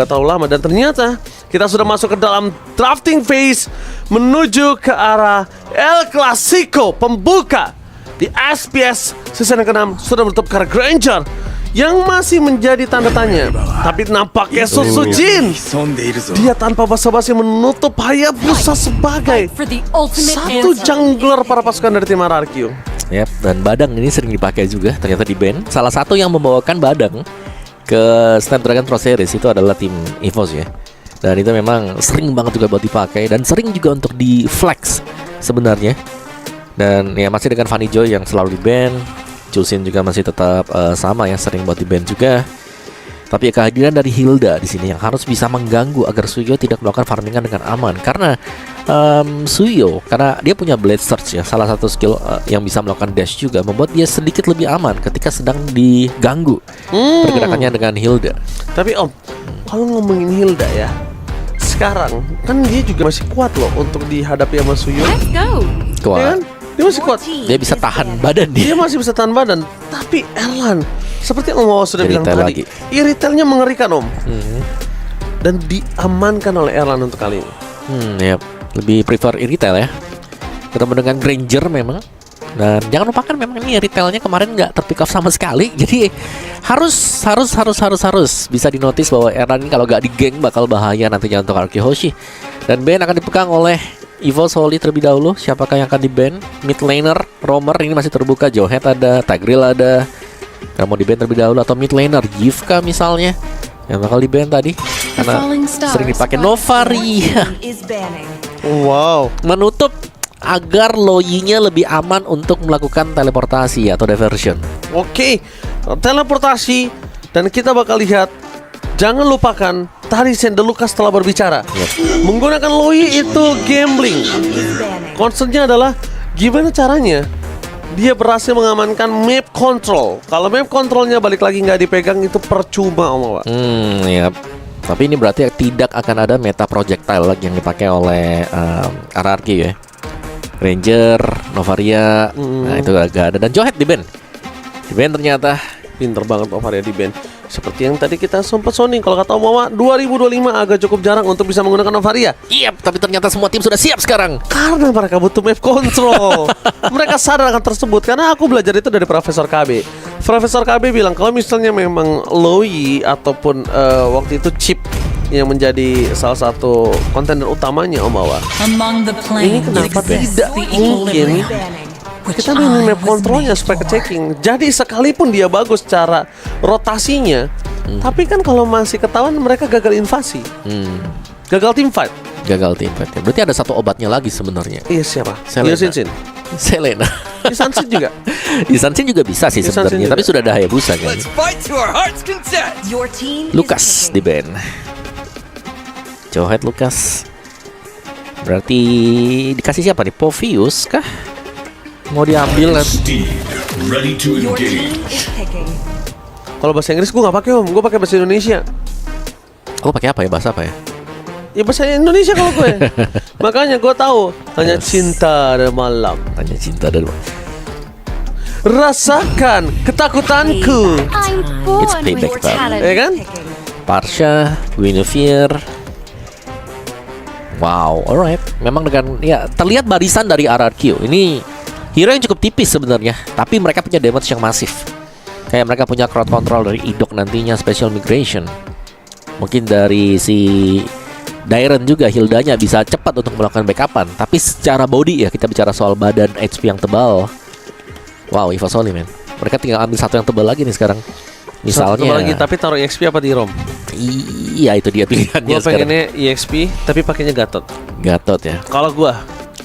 Gak terlalu lama dan ternyata kita sudah masuk ke dalam drafting phase menuju ke arah El Clasico pembuka di SPS season ke-6 sudah menutup karena Granger yang masih menjadi tanda tanya. Tapi nampaknya Susujin dia tanpa basa-basi menutup Hayabusa sebagai satu jungler para pasukan dari tim RRQ. Yap, dan Badang ini sering dipakai juga ternyata di band. Salah satu yang membawakan Badang ke Snapdragon Pro Series itu adalah tim EVOS ya. Dan itu memang sering banget juga buat dipakai dan sering juga untuk di flex sebenarnya. Dan ya masih dengan Fanny Joy yang selalu di band. Chusin juga masih tetap sama ya, sering buat di band juga. Tapi kehadiran dari Hilda di sini yang harus bisa mengganggu agar Suyo tidak melakukan farmingan dengan aman. Karena Suyo, karena dia punya Blade Surge ya, salah satu skill yang bisa melakukan dash juga, membuat dia sedikit lebih aman ketika sedang diganggu pergerakannya dengan Hilda. Tapi Om, kalau ngomongin Hilda ya, sekarang kan dia juga masih kuat loh untuk dihadapi sama Suyo. Kuat. Ya kan? Dia masih kuat. Dia bisa tahan badan Dia masih bisa tahan badan. Tapi Erlan, seperti yang Om Wawa sudah bilang tadi, lagi. iritelnya mengerikan Om. Dan diamankan oleh Erlan untuk kali ini. Yep. Lebih prefer irritail ya. Ketemu dengan Granger memang. Dan jangan lupakan memang ini retailnya kemarin nggak terpick up sama sekali. Jadi harus bisa dinotis bahwa Erlan ini kalau nggak digeng bakal bahaya nantinya untuk Arki Hoshi. Dan Ben akan dipegang oleh EVOS Holy terlebih dahulu. Siapakah yang akan di-ban? Mid laner Romer ini masih terbuka. Joehead ada, Tigreal ada. Kamu mau di-ban terlebih dahulu atau mid laner Yivka misalnya yang bakal di-ban tadi karena sering dipakai Novari. Wow. Menutup agar Loyi-nya lebih aman untuk melakukan teleportasi atau diversion. Oke, teleportasi. Dan kita bakal lihat. Jangan lupakan tadi Sendelukas telah berbicara. Menggunakan Loi itu gambling. Concernnya adalah gimana caranya dia berhasil mengamankan map control. Kalau map controlnya balik lagi nggak dipegang itu percuma Om Wawa. Ya. Tapi ini berarti tidak akan ada meta projectile lagi yang dipakai oleh RRQ ya. Ranger, Novaria, nah itu agak ada. Dan Joehead di ban. Di ban ternyata. Pinter banget Novaria di ban. Seperti yang tadi kita sempat sounding. Kalau kata Om Wawa 2025 agak cukup jarang untuk bisa menggunakan Novaria. Iya, tapi ternyata semua tim sudah siap sekarang. Karena mereka butuh map control. Mereka sadar akan tersebut. Karena aku belajar itu dari Profesor KB. Profesor KB bilang kalau misalnya memang Loi ataupun waktu itu Chip yang menjadi salah satu kontender utamanya Om Wawa, ini kenapa tidak mungkin kita mainin map kontrolnya supaya ke-checking. Jadi sekalipun dia bagus secara rotasinya, tapi kan kalau masih ketahuan mereka gagal invasi, gagal team fight. Gagal team fight ya. Berarti ada satu obatnya lagi sebenarnya. Iya siapa? Yosinsin. Selena. Isansin juga. Isansin juga bisa sih sebenarnya, tapi sudah ada Hayabusa kan. Lukas di ban. Joehead Lukas. Berarti dikasih siapa nih? Povius kah? Mau diambil Kalau bahasa Inggris gue nggak pakai Om, gue pakai bahasa Indonesia. Aku pakai apa ya, bahasa apa ya? Ya bahasa Indonesia kalau gue. Makanya gue tahu. Hanya cinta dan malam. Hanya cinta dan malam. Rasakan ketakutanku. It's payback time. Ya kan? Parsha, Guinevere. Wow, alright. Memang dengan ya terlihat barisan dari RRQ ini hero yang cukup tipis sebenarnya, tapi mereka punya damage yang masif. Kayak mereka punya crowd control dari Idok nantinya, special migration. Mungkin dari si Dairen juga Hildanya bisa cepat untuk melakukan backupan. Tapi secara body ya, kita bicara soal badan HP yang tebal. Wow, EVOS Holy man. Mereka tinggal ambil satu yang tebal lagi nih sekarang. Misalnya satu lagi, tapi taruh EXP apa di ROM? Iya, itu dia pilihannya. Gue pengennya EXP tapi pakainya Gatot. Gatot ya. Kalau gue,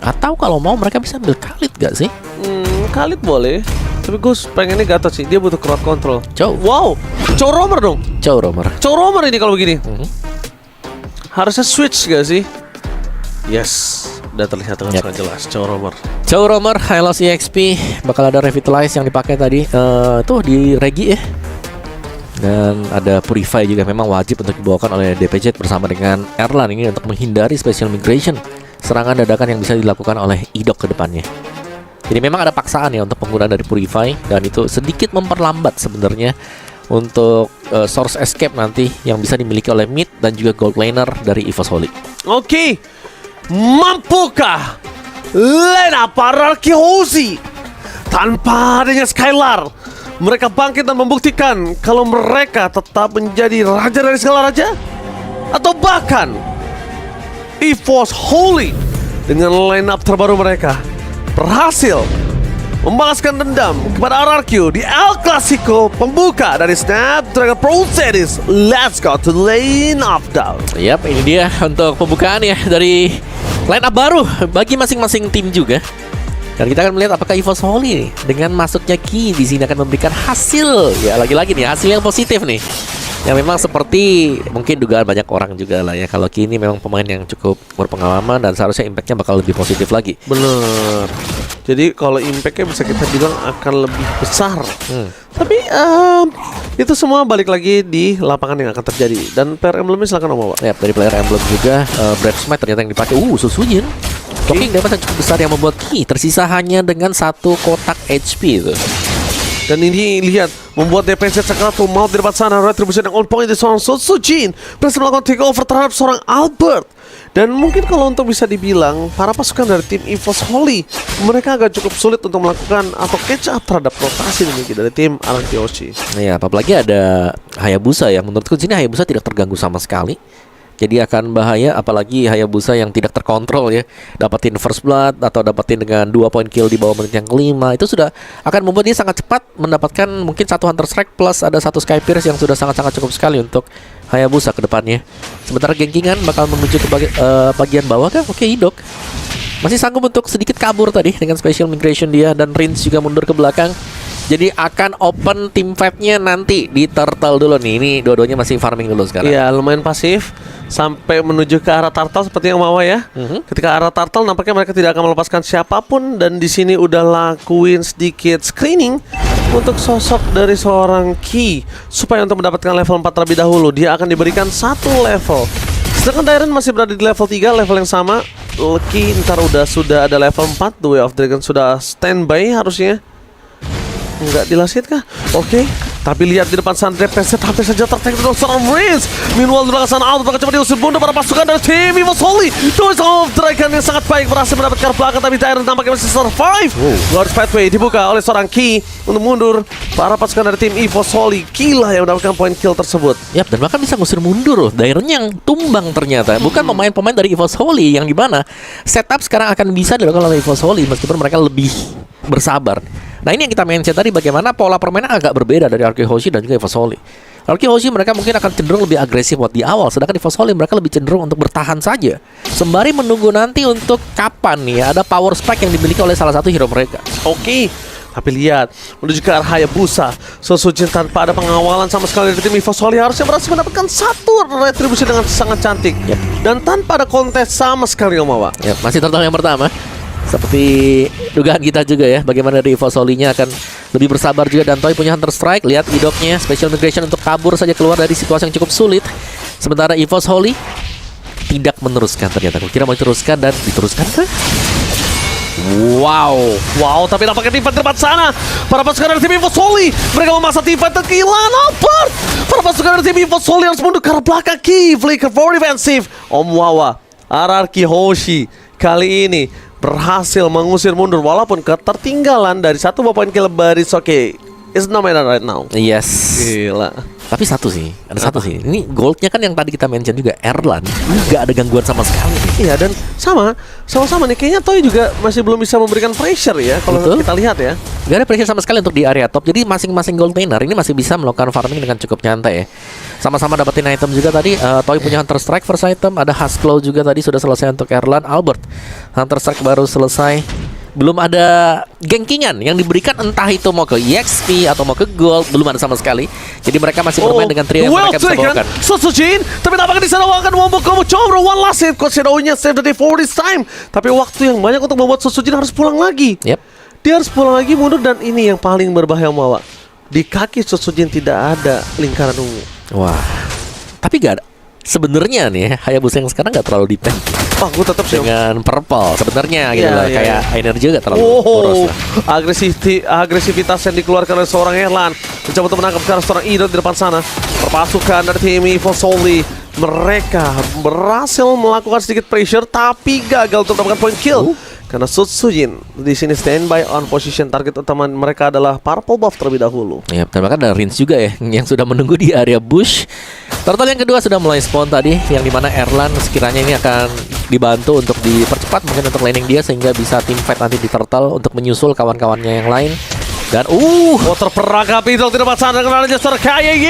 atau kalau mau mereka bisa ambil Khalid gak sih? Khalid boleh. Tapi gue pengennya Gatot sih. Dia butuh crowd control. Wow, Chow Romer dong. Chow Romer ini kalau begini. Harusnya switch gak sih? Yes, udah terlihat dengan sangat jelas. Chow Romer Hylos EXP bakal ada Revitalize yang dipakai tadi. Tuh di Regi ya. Dan ada Purify juga memang wajib untuk dibawakan oleh DPJ bersama dengan Erlan ini untuk menghindari special migration, serangan dadakan yang bisa dilakukan oleh Idok ke depannya. Jadi memang ada paksaan ya untuk penggunaan dari Purify, dan itu sedikit memperlambat sebenarnya untuk source escape nanti yang bisa dimiliki oleh mid dan juga gold laner dari EVOS Holy. Oke, mampukah Lena Pararki Hoshi tanpa adanya Skylar mereka bangkit dan membuktikan kalau mereka tetap menjadi raja dari segala raja? Atau bahkan EVOS Holy dengan line up terbaru mereka berhasil membalaskan dendam kepada RRQ di El Clasico pembuka dari Snapdragon Pro Series. Let's go to line up down. Yap, ini dia untuk pembukaan ya dari line up baru bagi masing-masing tim juga. Dan kita akan melihat apakah EVOS Holy nih, dengan masuknya Ki di sini akan memberikan hasil. Ya lagi-lagi nih hasil yang positif nih. Yang memang seperti mungkin dugaan banyak orang juga lah ya. Kalau Ki ini memang pemain yang cukup berpengalaman dan seharusnya impactnya bakal lebih positif lagi. Bener. Jadi kalau impactnya bisa kita bilang akan lebih besar. Tapi itu semua balik lagi di lapangan yang akan terjadi. Dan player emblemnya silakan Om Wawa. Ya, dari player emblem juga Brave Smite ternyata yang dipakai. Susujin. Talking damage yang cukup besar yang membuat Ki tersisa hanya dengan 1 kotak HP itu. Dan ini lihat membuat DPS Sakarato mau di depan sana. Retribution yang on point di seorang Sojin berhasil melakukan takeover terhadap seorang Albert. Dan mungkin kalau untuk bisa dibilang para pasukan dari tim EVOS Holy mereka agak cukup sulit untuk melakukan atau catch up terhadap rotasi dimiliki dari tim RRQ Hoshi. Ya, apalagi ada Hayabusa yang menurutku di sini Hayabusa tidak terganggu sama sekali. Jadi akan bahaya apalagi Hayabusa yang tidak terkontrol ya. Dapatin first blood atau dapatin dengan 2 point kill di bawah menit yang kelima. Itu sudah akan membuat dia sangat cepat mendapatkan mungkin 1 Hunter Strike plus ada 1 Sky Pierce yang sudah sangat-sangat cukup sekali untuk Hayabusa ke depannya. Sementara Genkingan bakal menuju ke bagian bawah kan. Oke, Hidok masih sanggup untuk sedikit kabur tadi dengan special migration dia. Dan Rince juga mundur ke belakang. Jadi akan open team fight-nya nanti di Turtle dulu nih. Ini dua-duanya masih farming dulu sekarang. Iya, lumayan pasif sampai menuju ke arah Turtle seperti yang Mawa ya. Ketika arah Turtle nampaknya mereka tidak akan melepaskan siapapun. Dan di sini udah lakuin sedikit screening untuk sosok dari seorang Ki supaya untuk mendapatkan level 4 terlebih dahulu dia akan diberikan 1 level. Sedangkan Dairen masih berada di level 3, level yang sama. Ki ntar sudah ada level 4. The Way of Dragon sudah standby harusnya. Enggak dilasit kah? Oke. Tapi lihat di depan sana DPS hampir saja tertake dengan seorang Rince. Meanwhile di belakang sana Albert bakal coba diusir mundur para pasukan dari tim EVOS Holy. The Way of Dragon yang sangat baik berhasil mendapatkan belakang, tapi Dairen tampaknya masih survive. Lord's Pathway dibuka oleh seorang Ki untuk mundur para pasukan dari tim EVOS Holy. Gila yang mendapatkan point kill tersebut. Yap, dan bahkan bisa ngusir mundur loh. Dairen yang tumbang ternyata. Bukan pemain-pemain dari EVOS Holy yang dimana setup sekarang akan bisa dilakukan oleh EVOS Holy meskipun mereka lebih bersabar. Nah, ini yang kita mention tadi bagaimana pola permainan agak berbeda dari RRQ Hoshi dan juga EVOS Holy. RRQ Hoshi mereka mungkin akan cenderung lebih agresif buat di awal, sedangkan EVOS Holy mereka lebih cenderung untuk bertahan saja sembari menunggu nanti untuk kapan nih ada power spike yang dimiliki oleh salah satu hero mereka. Oke. Tapi lihat menuju ke arah Hayabusa. Sosujin tanpa ada pengawalan sama sekali dari tim EVOS Holy harusnya berhasil mendapatkan 1 retribusi dengan sangat cantik. Dan tanpa ada kontes sama sekali Om Wawa. Masih Turtle yang pertama. Seperti dugaan kita juga ya, bagaimana dari EVOS Holy-nya akan lebih bersabar juga. Dan Toy punya Hunter Strike. Lihat Idoknya special migration untuk kabur saja keluar dari situasi yang cukup sulit. Sementara EVOS Holy tidak meneruskan ternyata. Aku kira mau diteruskan dan diteruskan kah? Wow, tapi nampaknya tim fight di depan sana. Para pasukan dari tim EVOS Holy mereka memaksa tim fight dan kehilangan Albert. Para pasukan dari tim EVOS Holy harus mundur ke arah belakang. Ki flicker for defensive. Om Wawa, RRQ Hoshi kali ini berhasil mengusir mundur walaupun ketertinggalan dari 1 poin kill baris. Oke, it's no matter right now. Yes. Gila. Tapi satu sih, ada satu sih. Ini goldnya kan yang tadi kita mention juga, Erlan nggak ada gangguan sama sekali. Iya, dan sama-sama nih kayaknya Toy juga masih belum bisa memberikan pressure ya kalau kita lihat ya. Gak ada pressure sama sekali untuk di area top. Jadi masing-masing gold laner ini masih bisa melakukan farming dengan cukup nyantai ya. Sama-sama dapetin item juga tadi. Toy punya Hunter Strike first item, ada Husklow juga tadi sudah selesai untuk Erlan. Albert Hunter Strike baru selesai. Belum ada Genkingan yang diberikan, entah itu mau ke EXP atau mau ke gold, belum ada sama sekali. Jadi mereka masih bermain dengan trio yang mereka bisa bawakan. Sosujin, tapi nampaknya di sana akan Wombo Komo coba one last hit. Coach Shadow-nya save the day for this time. Tapi waktu yang banyak untuk membuat Sosujin harus pulang lagi. Dia harus pulang lagi mundur, dan ini yang paling berbahaya Mawa. Di kaki Sosujin tidak ada lingkaran ungu. Wah. Tapi gak ada. Sebenarnya nih Hayabusa yang sekarang gak terlalu depend. gue tetap sih. dengan purple sebenarnya gitu Iya, loh. iya, Kayak energi juga terlalu Oh, boros lah. agresivitas yang dikeluarkan oleh seorang Erlan mencoba untuk menangkap sekarang seorang Idol di depan sana. Perpasukan dari tim Evo Solely, mereka berhasil melakukan sedikit pressure tapi gagal untuk mendapatkan point kill. Karena Sutsujin di sini standby on position, target utama mereka adalah purple buff terlebih dahulu. Ya, dan bahkan ada Rins juga ya yang sudah menunggu di area bush. Turtle yang kedua sudah mulai spawn tadi, yang dimana Erlan sekiranya ini akan dibantu untuk dipercepat mungkin untuk laning dia sehingga bisa team fight nanti di Turtle untuk menyusul kawan-kawannya yang lain. Dan terperangkap itu tidak pasang dengan adanya Sir KYG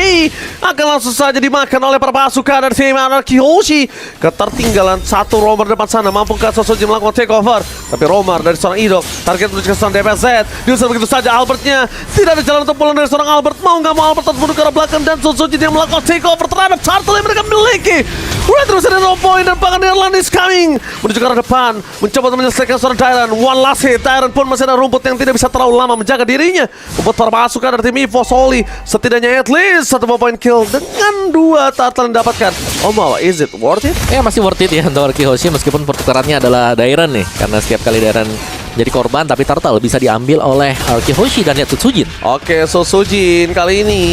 akan langsung saja dimakan oleh pasukan dari tim Anarchy Hoshi. Ketertinggalan satu Romer depan sana, mampukah Sosoji melakukan takeover? Tapi Romer dari seorang Idol, target menuju ke seorang DPZ, diusir begitu saja Albertnya. Tidak ada jalan untuk pulang dari seorang Albert, mau nggak mau Albert harus mundur ke arah belakang dan Sosoji yang melakukan takeover terhadap Turtle yang mereka miliki. Red Rose ada 0 point dan bahkan Erlan is coming menuju ke arah depan, mencoba untuk menyelesaikan seorang Tyran. One last hit, Tyran pun masih ada rumput yang tidak bisa terlalu lama menjaga dirinya. Membuat para pasukan dari tim Evo Solely setidaknya at least 1 point kill dengan 2 Turtle yang didapatkan. Omawa, is it worth it? ya masih worth it ya untuk Arki Hoshi meskipun pertukarannya adalah Dairen nih, karena setiap kali Dairen jadi korban tapi Turtle bisa diambil oleh Arki Hoshi dan Yatsujin. Oke, Sojin kali ini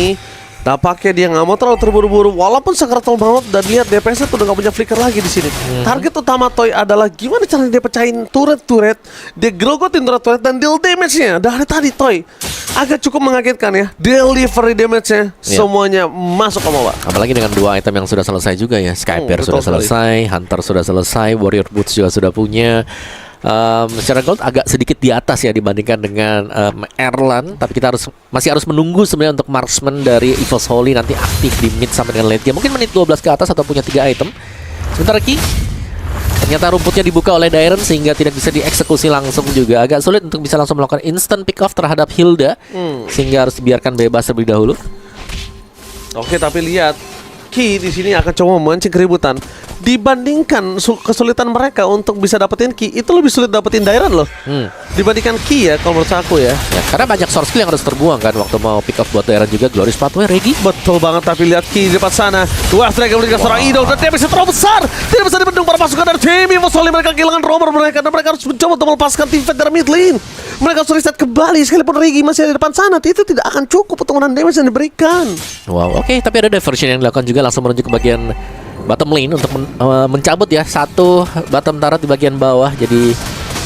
nampaknya dia nggak mau terlalu terburu-buru walaupun Sakratul Maut, dan lihat DPS tuh udah nggak punya flicker lagi di sini. Target utama Toy adalah gimana caranya dia pecahin turret, dia grogotin turret dan deal damage-nya. Dari tadi Toy agak cukup mengagetkan ya, delivery damage-nya semuanya masuk ke bawah. Apalagi dengan 2 item yang sudah selesai juga ya, Skyper betul sudah selesai, Hunter sudah selesai, Warrior Boots juga sudah punya. Secara gold agak sedikit di atas ya dibandingkan dengan Erlan, tapi kita masih harus menunggu sebenarnya untuk marksman dari Evo Solely nanti aktif di mid sampai dengan late game. Mungkin menit 12 ke atas atau punya 3 item. Sebentar lagi ternyata rumputnya dibuka oleh Dairen sehingga tidak bisa dieksekusi langsung juga. Agak sulit untuk bisa langsung melakukan instant pick off terhadap Hilda, sehingga harus dibiarkan bebas terlebih dahulu. Oke, tapi lihat Ki di sini akan coba memancing keributan. Dibandingkan kesulitan mereka untuk bisa dapetin Ki, itu lebih sulit dapetin Dairen loh. Dibandingkan Ki ya, kalau menurut aku ya. Karena banyak source skill yang harus terbuang kan waktu mau pick up buat Dairen juga. Glorious Pathway, Regi. Betul banget, tapi lihat Ki di depan sana. Dua Dragon memberikan seorang Idol dan dia bisa terlalu besar. Tidak bisa dibendung para pasukan dari tim Evo Solely. Mereka kehilangan Romer mereka dan mereka harus mencoba untuk melepaskan tim fight dari mid lane. Mereka harus reset kembali sekalipun Regi masih ada di depan sana. Itu tidak akan cukup untuk menahan damage yang diberikan. Wow, oke, tapi ada diversion yang dilakukan juga langsung menuju ke bagian bottom lane untuk mencabut ya satu bottom turret di bagian bawah. Jadi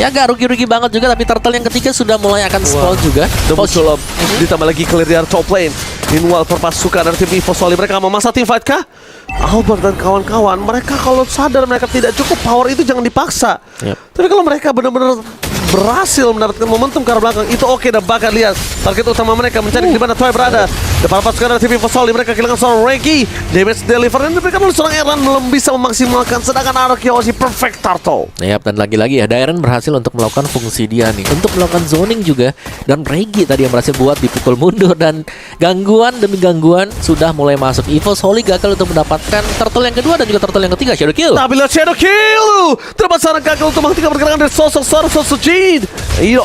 ya agak rugi-rugi banget juga, tapi Turtle yang ketiga sudah mulai akan spawn juga. Muncul ditambah lagi clear di top lane. Meanwhile perpasukan dari tim Evo Solely, mereka mau masa tim fight kah? Albert dan kawan-kawan, mereka kalau sadar mereka tidak cukup power itu jangan dipaksa. Tapi kalau mereka benar-benar berhasil mendapatkan momentum ke arah belakang, itu oke. Dan bahkan lihat target utama mereka mencari di mana Toy berada. Depan pasukan dari tim Evo Solely, mereka kehilangan seorang Regi. Damage deliver yang diberikan oleh seorang Erlan belum bisa memaksimalkan, sedangkan Anarchy Hoshi perfect Turtle. Dan lagi-lagi ya Dairen berhasil untuk melakukan fungsi dia nih, untuk melakukan zoning juga. Dan Regi tadi yang berhasil buat dipukul mundur, dan gangguan demi gangguan sudah mulai masuk. Evo Solely gagal untuk mendapatkan Turtle yang kedua dan juga Turtle yang ketiga, Shadow Kill. Tapi lihat Shadow Kill terdapat seorang gagal untuk menghentikan pergerakan dari sosok Sojin. Iyo,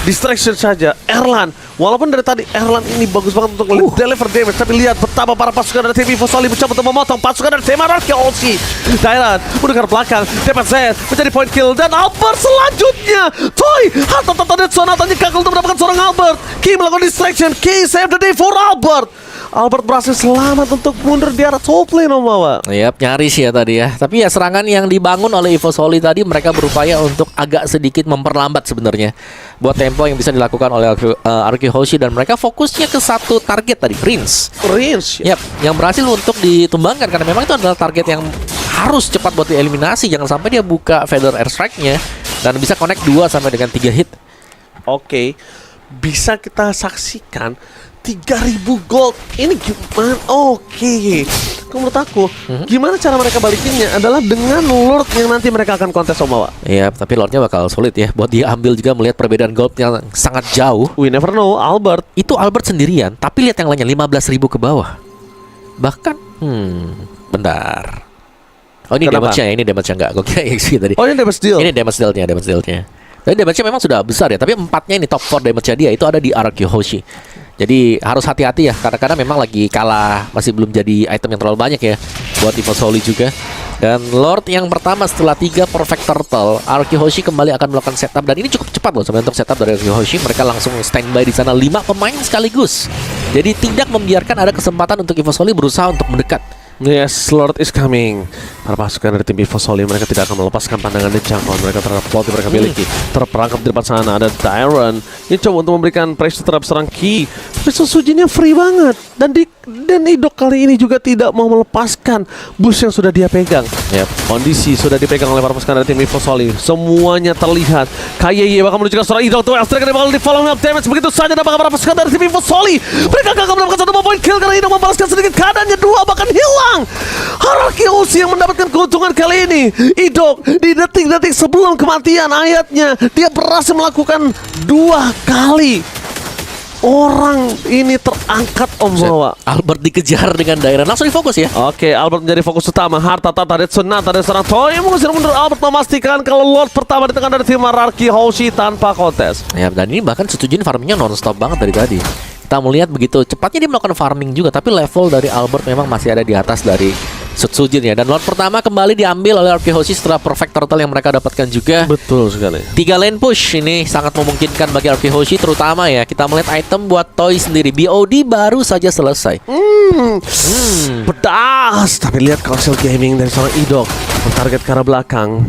distraction saja Erlan. Walaupun dari tadi Erlan ini bagus banget untuk deliver damage, tapi lihat betapa para pasukan dari tim Evo Solely mencoba untuk memotong pasukan dari tim Anarchy Hoshi. Dairen mundur ke belakang, DPZ menjadi point kill, dan Albert selanjutnya. Toy, Hatta dan Sonatanya gagal untuk mendapatkan seorang Albert. Ki melakukan distraction, Ki save the day for Albert. Albert berhasil selamat untuk mundur di arah top lane, Om Bawa. Nyaris ya tadi ya. Tapi ya serangan yang dibangun oleh Evo Solely tadi, mereka berupaya untuk agak sedikit memperlambat sebenarnya buat tempo yang bisa dilakukan oleh Archy Hoshi, dan mereka fokusnya ke satu target tadi, Prince. Yang berhasil untuk ditumbangkan karena memang itu adalah target yang harus cepat buat dieliminasi. Jangan sampai dia buka Feather Airstrike-nya dan bisa connect 2 sampai dengan 3 hit. Oke, bisa kita saksikan 3.000 gold. Ini gimana? Oke. Menurut aku, gimana cara mereka balikinnya adalah dengan Lord yang nanti mereka akan kontes Omawa. Tapi Lordnya bakal sulit ya buat dia ambil juga, melihat perbedaan gold yang sangat jauh. We never know. Albert sendirian, tapi lihat yang lainnya 15.000 ke bawah. Bahkan bentar. Oh, ini damage-nya ya, ini damage-nya enggak. Gue kira XP tadi. Oh, ini damage deal. Ini damage deal-nya. Tapi damage-nya memang sudah besar ya, tapi 4-nya ini top 4 damage-nya dia itu ada di Archy Hoshi. Jadi harus hati-hati ya, kadang-kadang memang lagi kalah, masih belum jadi item yang terlalu banyak ya buat EvoSoli juga. Dan Lord yang pertama setelah 3 perfect turtle, Arkihoshi kembali akan melakukan setup, dan ini cukup cepat loh sebenarnya untuk setup dari Arkihoshi. Mereka langsung standby di sana 5 pemain sekaligus. Jadi tidak membiarkan ada kesempatan untuk EvoSoli berusaha untuk mendekat. Yes, Lord is coming. Para pasukan dari tim EvoSoli, mereka tidak akan melepaskan pandangan dan jangkauan mereka terhadap plot yang mereka miliki. Terperangkap di depan sana ada Tyron. Ini coba untuk memberikan pressure terhadap serang Ki. Tapi Sujinnya free banget. Dan Idok kali ini juga tidak mau melepaskan boost yang sudah dia pegang. Yep. Kondisi sudah dipegang oleh para pasukan dari tim EvoSoli. Semuanya terlihat. KYY bakal menunjukkan seorang Idok. Tuh Elstrike bakal di follow up damage. Begitu saja dan para pasukan dari tim EvoSoli. Mereka gagal mendapatkan 1 point kill karena Idok membalaskan sedikit keadaannya. 2 bahkan hilang. Arkihoshi yang mendapatkan keuntungan kali ini. Idok di detik-detik sebelum kematian ayatnya, dia berhasil melakukan 2 kali. Orang ini terangkat Om Bawa. Albert dikejar dengan daerah, langsung difokus ya. Oke, Albert menjadi fokus utama. Harta Tata Retsunata dari seorang Toy mengusir mundur. Albert memastikan kalau Lord pertama di tengah dari tim Arkihoshi tanpa kontes. Ya, dan ini bahkan Sujin farmingnya non-stop banget dari tadi. Kita melihat begitu cepatnya dia melakukan farming juga, tapi level dari Albert memang masih ada di atas dari Sujin ya. Dan Lord pertama kembali diambil oleh Arkihoshi setelah perfect turtle yang mereka dapatkan juga. Betul sekali. 3 lane push ini sangat memungkinkan bagi Arkihoshi, terutama ya kita melihat item buat Toy sendiri. BOD baru saja selesai. Pedas. Tapi lihat Council Gaming dari seorang Idok mentarget ke arah belakang.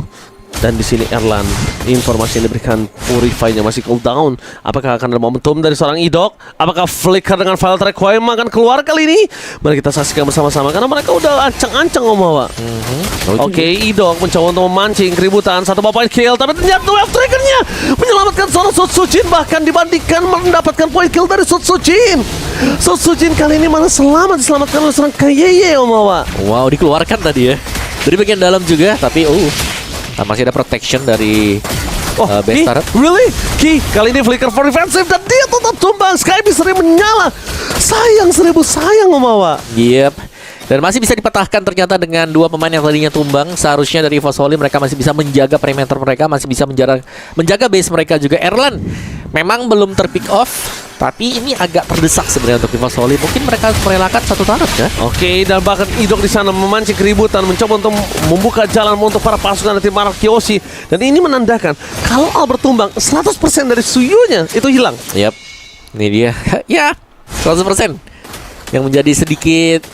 Dan di sini Erlan, informasi yang diberikan Purify-nya masih cooldown. Apakah akan ada momentum dari seorang Idok? Apakah Flicker dengan file Requiem akan keluar kali ini? Mari kita saksikan bersama-sama karena mereka udah ancang-ancang Om Bawa. Oke, Idok mencoba untuk memancing keributan. 1 point kill, tapi ternyata Wave Trigger-nya menyelamatkan seorang Sujin, bahkan dibandingkan mendapatkan point kill dari Sujin. Sujin kali ini malah diselamatkan oleh seorang KYY Om Bawa. Wow, dikeluarkan tadi ya dari bagian dalam juga, tapi masih ada protection dari base turret. Really? Ki, kali ini flicker for defensive dan dia tetap tumbang. Skype sering menyala. Sayang 1000 sayang Om Bawa. Yep. Dan masih bisa dipatahkan ternyata dengan 2 pemain yang tadinya tumbang. Seharusnya dari EvoSoli mereka masih bisa menjaga perimeter mereka, masih bisa menjaga base mereka juga. Erlan memang belum terpick off, tapi ini agak terdesak sebenarnya untuk EvoSoli. Mungkin mereka harus merelakan 1 turret ya. Oke, dan bahkan Idok di sana memancing keributan, mencoba untuk membuka jalan untuk para pasukan dari tim Arkihoshi. Dan ini menandakan kalau Albert tumbang, 100% dari Suyunya itu hilang. Yap. Ini dia. Ya, 100%. Yang menjadi sedikit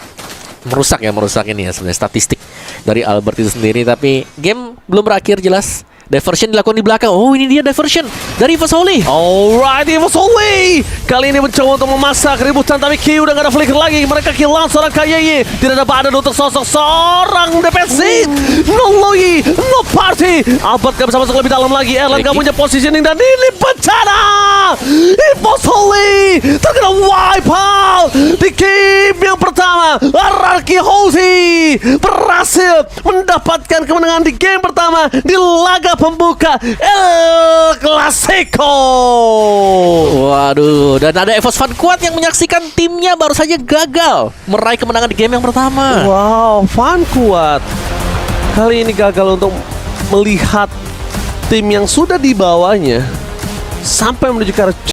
merusak ini ya sebenarnya statistik dari Albert itu sendiri. Tapi game belum berakhir jelas. Diversion dilakukan di belakang. Oh, ini dia diversion dari EvoSoli. Alright, EvoSoli kali ini mencoba untuk memasak keributan, tapi Ki udah gak ada flicker lagi. Mereka kehilangan seorang KYY. Tidak ada badan untuk sosok seorang defensif. No Loyi, no party. Albert gak bisa masuk lebih dalam lagi. Erlan gak punya positioning dan ini bencana. EvoSoli terkena wipe out di game yang pertama. Arkihoshi berhasil mendapatkan kemenangan di game pertama di laga pembuka El Clasico. Waduh, dan ada EVOS fan kuat yang menyaksikan timnya baru saja gagal meraih kemenangan di game yang pertama. Wow, fan kuat kali ini gagal untuk melihat tim yang sudah dibawanya sampai menuju ke arah